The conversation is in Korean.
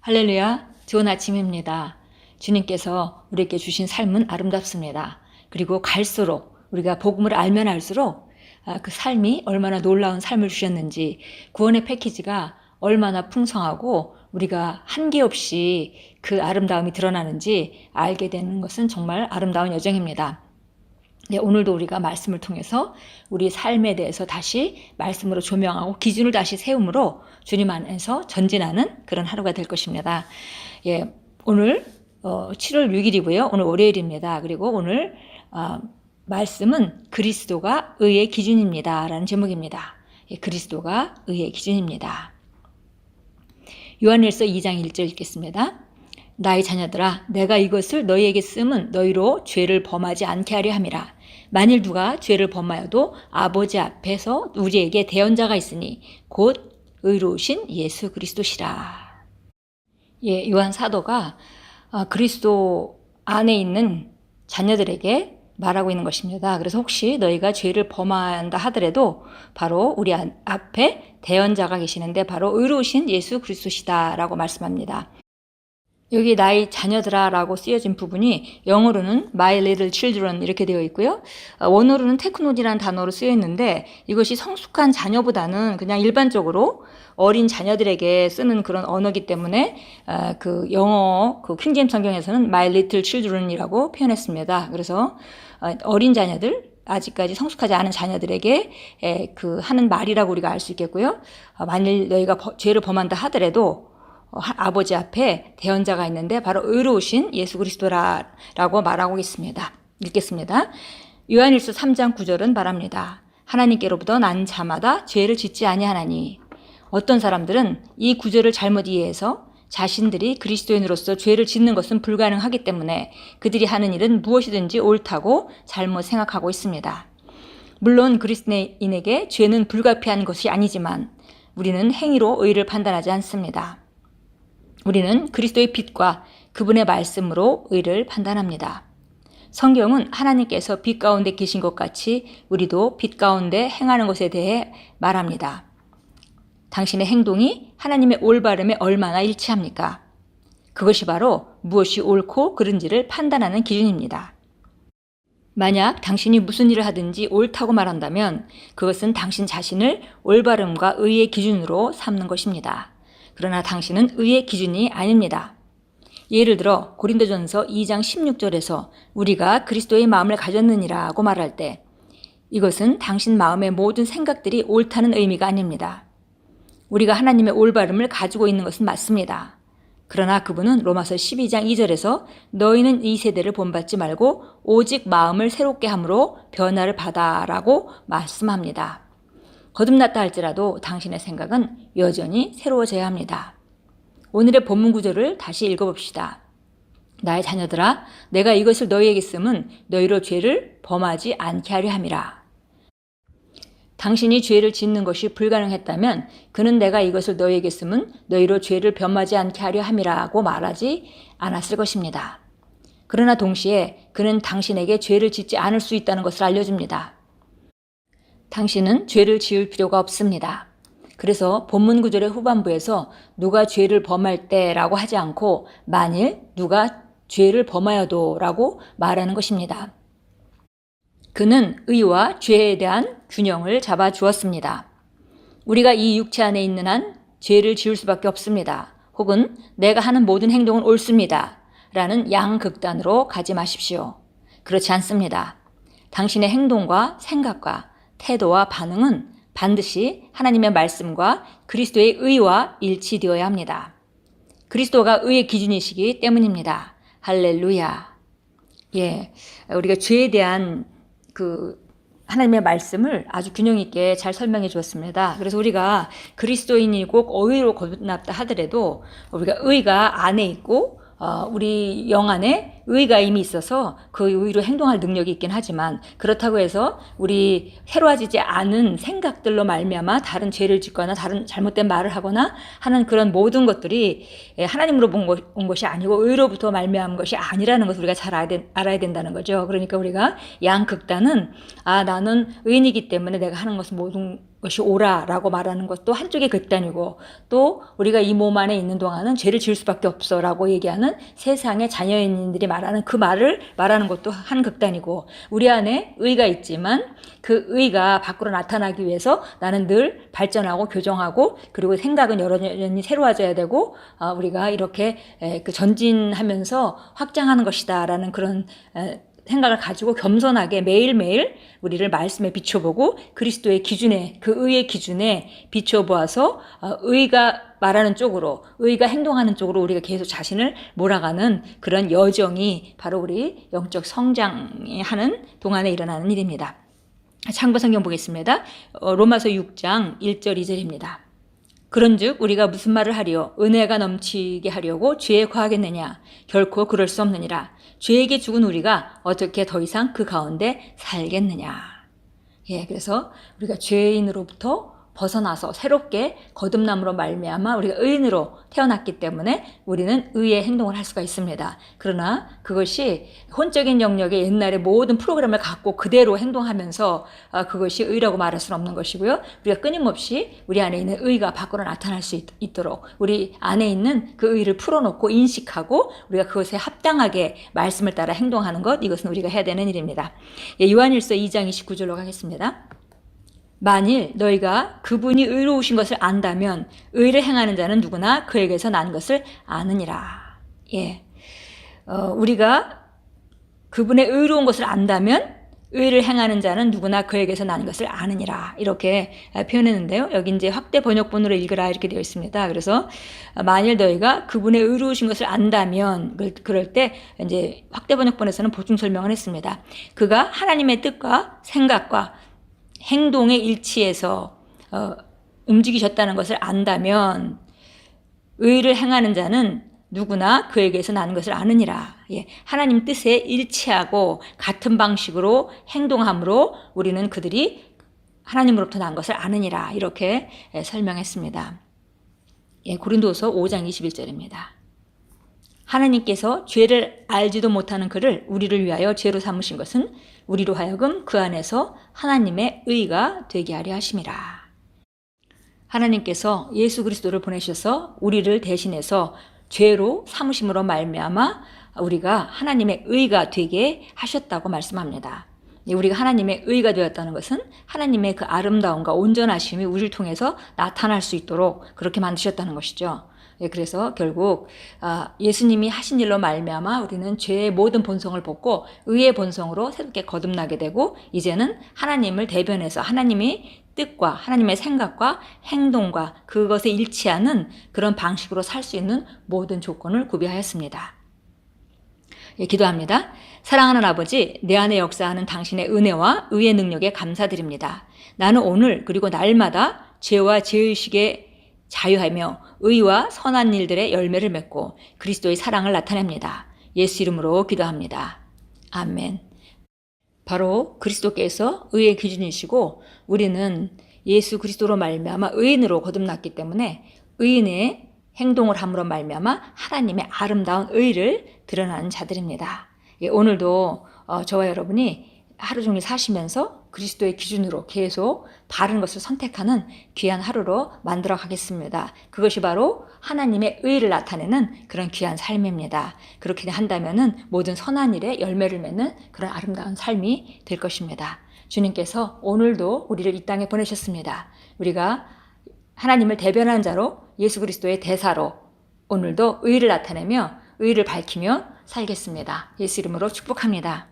할렐루야, 좋은 아침입니다. 주님께서 우리에게 주신 삶은 아름답습니다. 그리고 갈수록 우리가 복음을 알면 알수록 그 삶이 얼마나 놀라운 삶을 주셨는지, 구원의 패키지가 얼마나 풍성하고 우리가 한계 없이 그 아름다움이 드러나는지 알게 되는 것은 정말 아름다운 여정입니다. 네, 오늘도 우리가 말씀을 통해서 우리 삶에 대해서 다시 말씀으로 조명하고 기준을 다시 세움으로 주님 안에서 전진하는 그런 하루가 될 것입니다. 예, 오늘 7월 6일이고요. 오늘 월요일입니다. 그리고 오늘 말씀은 그리스도가 의의 기준입니다. 라는 제목입니다. 예, 그리스도가 의의 기준입니다. 요한일서 2장 1절 읽겠습니다. 나의 자녀들아, 내가 이것을 너희에게 쓰면 너희로 죄를 범하지 않게 하려 함이라. 만일 누가 죄를 범하여도 아버지 앞에서 우리에게 대언자가 있으니 곧 의로우신 예수 그리스도시라. 예, 요한 사도가 그리스도 안에 있는 자녀들에게 말하고 있는 것입니다. 그래서 혹시 너희가 죄를 범한다 하더라도 바로 우리 앞에 대언자가 계시는데 바로 의로우신 예수 그리스도시다라고 말씀합니다. 여기 나의 자녀들아 라고 쓰여진 부분이 영어로는 my little children 이렇게 되어 있고요. 원어로는 테크노디라는 단어로 쓰여 있는데 이것이 성숙한 자녀보다는 그냥 일반적으로 어린 자녀들에게 쓰는 그런 언어이기 때문에 그 영어 그 킹제임스 성경에서는 my little children이라고 표현했습니다. 그래서 어린 자녀들, 아직까지 성숙하지 않은 자녀들에게 그 하는 말이라고 우리가 알 수 있겠고요. 만일 너희가 죄를 범한다 하더라도 아버지 앞에 대언자가 있는데 바로 의로우신 예수 그리스도라고 말하고 있습니다. 읽겠습니다. 요한일서 3장 9절은 말합니다. 하나님께로부터 난 자마다 죄를 짓지 아니하나니. 어떤 사람들은 이 구절을 잘못 이해해서 자신들이 그리스도인으로서 죄를 짓는 것은 불가능하기 때문에 그들이 하는 일은 무엇이든지 옳다고 잘못 생각하고 있습니다. 물론 그리스도인에게 죄는 불가피한 것이 아니지만 우리는 행위로 의를 판단하지 않습니다. 우리는 그리스도의 빛과 그분의 말씀으로 의를 판단합니다. 성경은 하나님께서 빛 가운데 계신 것 같이 우리도 빛 가운데 행하는 것에 대해 말합니다. 당신의 행동이 하나님의 올바름에 얼마나 일치합니까? 그것이 바로 무엇이 옳고 그른지를 판단하는 기준입니다. 만약 당신이 무슨 일을 하든지 옳다고 말한다면 그것은 당신 자신을 올바름과 의의 기준으로 삼는 것입니다. 그러나 당신은 의의 기준이 아닙니다. 예를 들어 고린도전서 2장 16절에서 우리가 그리스도의 마음을 가졌느니라고 말할 때 이것은 당신 마음의 모든 생각들이 옳다는 의미가 아닙니다. 우리가 하나님의 올바름을 가지고 있는 것은 맞습니다. 그러나 그분은 로마서 12장 2절에서 너희는 이 세대를 본받지 말고 오직 마음을 새롭게 함으로 변화를 받아라고 말씀합니다. 거듭났다 할지라도 당신의 생각은 여전히 새로워져야 합니다. 오늘의 본문 구절을 다시 읽어봅시다. 나의 자녀들아, 내가 이것을 너희에게 쓰면 너희로 죄를 범하지 않게 하려 함이라. 당신이 죄를 짓는 것이 불가능했다면 그는 내가 이것을 너희에게 쓰면 너희로 죄를 범하지 않게 하려 함이라고 말하지 않았을 것입니다. 그러나 동시에 그는 당신에게 죄를 짓지 않을 수 있다는 것을 알려줍니다. 당신은 죄를 지을 필요가 없습니다. 그래서 본문 구절의 후반부에서 누가 죄를 범할 때라고 하지 않고 만일 누가 죄를 범하여도 라고 말하는 것입니다. 그는 의와 죄에 대한 균형을 잡아 주었습니다. 우리가 이 육체 안에 있는 한 죄를 지을 수밖에 없습니다. 혹은 내가 하는 모든 행동은 옳습니다. 라는 양극단으로 가지 마십시오. 그렇지 않습니다. 당신의 행동과 생각과 태도와 반응은 반드시 하나님의 말씀과 그리스도의 의와 일치되어야 합니다. 그리스도가 의의 기준이시기 때문입니다. 할렐루야. 예, 우리가 죄에 대한 하나님의 말씀을 아주 균형 있게 잘 설명해 주었습니다. 그래서 우리가 그리스도인이고 의로 거듭났다 하더라도 우리가 의가 안에 있고 우리 영 안에 의가 이미 있어서 그 의로 행동할 능력이 있긴 하지만 그렇다고 해서 우리 새로워지지 않은 생각들로 말미암아 다른 죄를 짓거나 다른 잘못된 말을 하거나 하는 그런 모든 것들이 하나님으로 온 것이 아니고 의로부터 말미암은 것이 아니라는 것을 우리가 잘 알아야 된다는 거죠. 그러니까 우리가 양극단은 나는 의인이기 때문에 내가 하는 것은 모든 것이 옳아라고 말하는 것도 한쪽의 극단이고, 또 우리가 이 몸 안에 있는 동안은 죄를 지을 수밖에 없어라고 얘기하는 세상의 자녀인들이 말하는 그 말을 말하는 것도 한 극단이고, 우리 안에 의가 있지만 그 의가 밖으로 나타나기 위해서 나는 늘 발전하고 교정하고, 그리고 생각은 여전히 새로워져야 되고, 우리가 이렇게 전진하면서 확장하는 것이다라는 그런 생각을 가지고 겸손하게 매일매일 우리를 말씀에 비춰보고 그리스도의 기준에, 그 의의 기준에 비춰보아서 의가 말하는 쪽으로, 의가 행동하는 쪽으로 우리가 계속 자신을 몰아가는 그런 여정이 바로 우리 영적 성장하는 동안에 일어나는 일입니다. 참고 성경 보겠습니다. 로마서 6장 1절 2절입니다. 그런즉 우리가 무슨 말을 하리요? 은혜가 넘치게 하려고 죄에 거하겠느냐? 결코 그럴 수 없느니라. 죄에게 죽은 우리가 어떻게 더 이상 그 가운데 살겠느냐? 그래서 우리가 죄인으로부터 벗어나서 새롭게 거듭남으로 말미암아 우리가 의인으로 태어났기 때문에 우리는 의의 행동을 할 수가 있습니다. 그러나 그것이 혼적인 영역의 옛날의 모든 프로그램을 갖고 그대로 행동하면서 그것이 의라고 말할 수는 없는 것이고요. 우리가 끊임없이 우리 안에 있는 의가 밖으로 나타날 수 있도록 우리 안에 있는 그 의를 풀어놓고 인식하고 우리가 그것에 합당하게 말씀을 따라 행동하는 것, 이것은 우리가 해야 되는 일입니다. 요한일서 2장 29절로 가겠습니다. 만일 너희가 그분이 의로우신 것을 안다면 의를 행하는 자는 누구나 그에게서 난 것을 아느니라. 우리가 그분의 의로운 것을 안다면 의를 행하는 자는 누구나 그에게서 난 것을 아느니라. 이렇게 표현했는데요. 여기 이제 확대 번역본으로 읽으라 이렇게 되어 있습니다. 그래서 만일 너희가 그분의 의로우신 것을 안다면, 그럴 때 이제 확대 번역본에서는 보충 설명을 했습니다. 그가 하나님의 뜻과 생각과 행동의 일치에서 움직이셨다는 것을 안다면 의를 행하는 자는 누구나 그에게서 나는 것을 아느니라. 하나님 뜻에 일치하고 같은 방식으로 행동함으로 우리는 그들이 하나님으로부터 난 것을 아느니라. 이렇게 설명했습니다. 고린도서 5장 21절입니다. 하나님께서 죄를 알지도 못하는 그를 우리를 위하여 죄로 삼으신 것은 우리로 하여금 그 안에서 하나님의 의가 되게 하려 하심이라. 하나님께서 예수 그리스도를 보내셔서 우리를 대신해서 죄로 삼으심으로 말미암아 우리가 하나님의 의가 되게 하셨다고 말씀합니다. 우리가 하나님의 의가 되었다는 것은 하나님의 그 아름다움과 온전하심이 우리를 통해서 나타날 수 있도록 그렇게 만드셨다는 것이죠. 그래서 결국 예수님이 하신 일로 말미암아 우리는 죄의 모든 본성을 벗고 의의 본성으로 새롭게 거듭나게 되고, 이제는 하나님을 대변해서 하나님의 뜻과 하나님의 생각과 행동과 그것에 일치하는 그런 방식으로 살 수 있는 모든 조건을 구비하였습니다. 기도합니다. 사랑하는 아버지, 내 안에 역사하는 당신의 은혜와 의의 능력에 감사드립니다. 나는 오늘 그리고 날마다 죄와 죄의식에 자유하며 의와 선한 일들의 열매를 맺고 그리스도의 사랑을 나타냅니다. 예수 이름으로 기도합니다. 아멘. 바로 그리스도께서 의의 기준이시고 우리는 예수 그리스도로 말미암아 의인으로 거듭났기 때문에 의인의 행동을 함으로 말미암아 하나님의 아름다운 의를 드러나는 자들입니다. 오늘도 저와 여러분이 하루 종일 사시면서 그리스도의 기준으로 계속 바른 것을 선택하는 귀한 하루로 만들어 가겠습니다. 그것이 바로 하나님의 의를 나타내는 그런 귀한 삶입니다. 그렇게 한다면은 모든 선한 일에 열매를 맺는 그런 아름다운 삶이 될 것입니다. 주님께서 오늘도 우리를 이 땅에 보내셨습니다. 우리가 하나님을 대변하는 자로, 예수 그리스도의 대사로 오늘도 의를 나타내며 의를 밝히며 살겠습니다. 예수 이름으로 축복합니다.